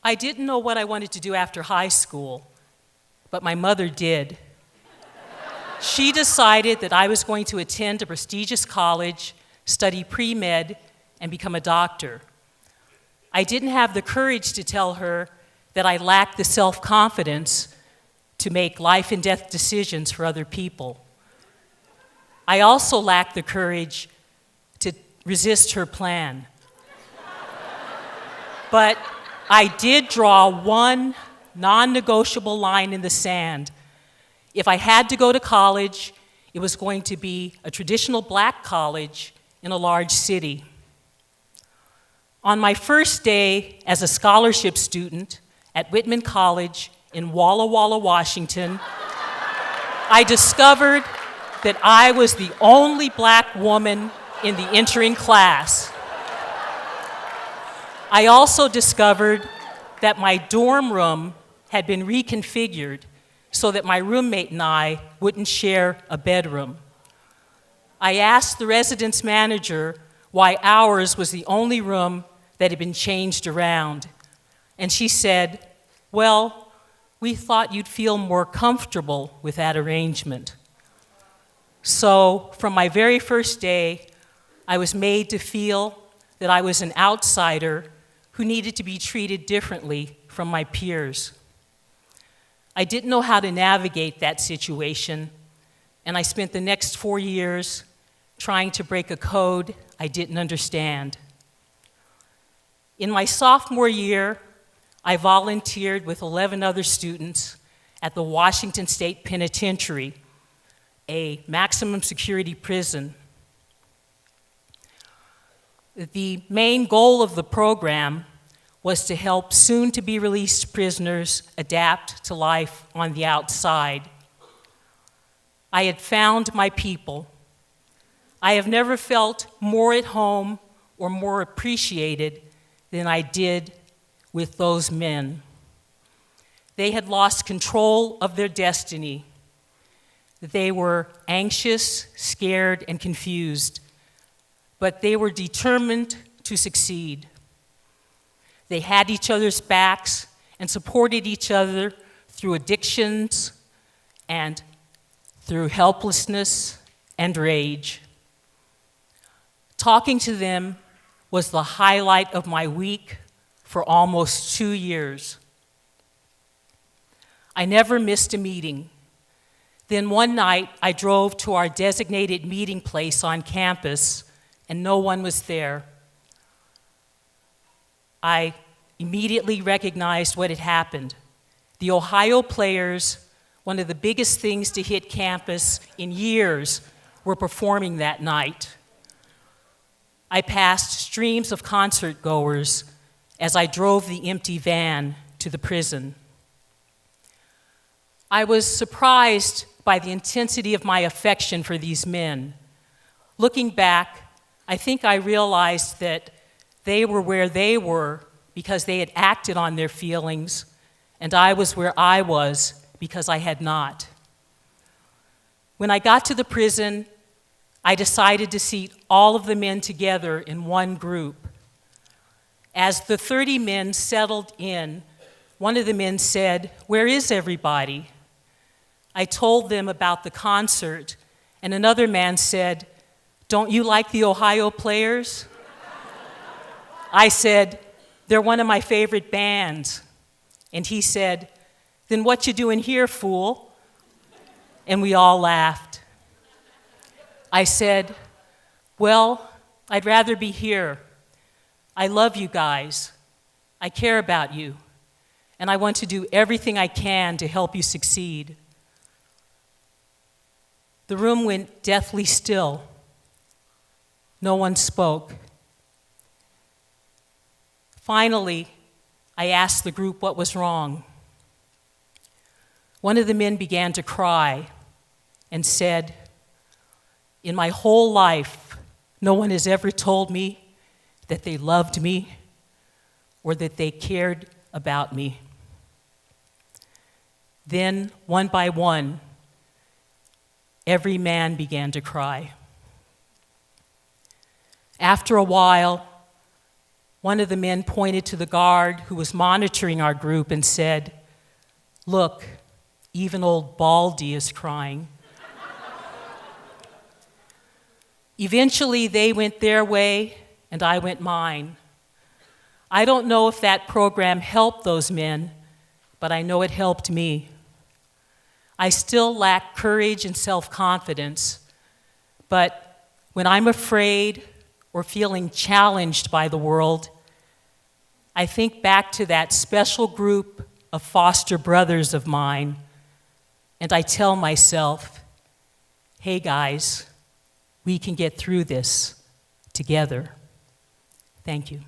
I didn't know what I wanted to do after high school, but my mother did. She decided that I was going to attend a prestigious college, study pre-med, and become a doctor. I didn't have the courage to tell her that I lacked the self-confidence to make life and death decisions for other people. I also lacked the courage to resist her plan. But I did draw one non-negotiable line in the sand. If I had to go to college, it was going to be a traditional black college in a large city. On my first day as a scholarship student at Whitman College in Walla Walla, Washington, I discovered that I was the only black woman in the entering class. I also discovered that my dorm room had been reconfigured so that my roommate and I wouldn't share a bedroom. I asked the residence manager why ours was the only room that had been changed around, and she said, "Well, we thought you'd feel more comfortable with that arrangement." So, from my very first day, I was made to feel that I was an outsider who needed to be treated differently from my peers. I didn't know how to navigate that situation, and I spent the next 4 years trying to break a code I didn't understand. In my sophomore year, I volunteered with 11 other students at the Washington State Penitentiary, a maximum security prison. The main goal of the program was to help soon-to-be-released prisoners adapt to life on the outside. I had found my people. I have never felt more at home or more appreciated than I did with those men. They had lost control of their destiny. They were anxious, scared, and confused, but they were determined to succeed. They had each other's backs and supported each other through addictions and through helplessness and rage. Talking to them was the highlight of my week for almost 2 years. I never missed a meeting. Then one night, I drove to our designated meeting place on campus, and no one was there. I immediately recognized what had happened. The Ohio players, one of the biggest things to hit campus in years, were performing that night. I passed streams of concert goers as I drove the empty van to the prison. I was surprised by the intensity of my affection for these men. Looking back, I think I realized that they were where they were because they had acted on their feelings, and I was where I was because I had not. When I got to the prison, I decided to seat all of the men together in one group. As the 30 men settled in, one of the men said, "Where is everybody?" I told them about the concert, and another man said, "Don't you like the Ohio players?" I said, "They're one of my favorite bands." And he said, "Then what you doing here, fool?" And we all laughed. I said, "Well, I'd rather be here. I love you guys. I care about you. And I want to do everything I can to help you succeed." The room went deathly still. No one spoke. Finally, I asked the group what was wrong. One of the men began to cry and said, "In my whole life, no one has ever told me that they loved me or that they cared about me." Then, one by one, every man began to cry. After a while, One of the men pointed to the guard who was monitoring our group and said, "Look, even old Baldy is crying." Eventually, they went their way, and I went mine. I don't know if that program helped those men, but I know it helped me. I still lack courage and self-confidence, but when I'm afraid or feeling challenged by the world, I think back to that special group of foster brothers of mine, and I tell myself, hey guys, we can get through this together. Thank you.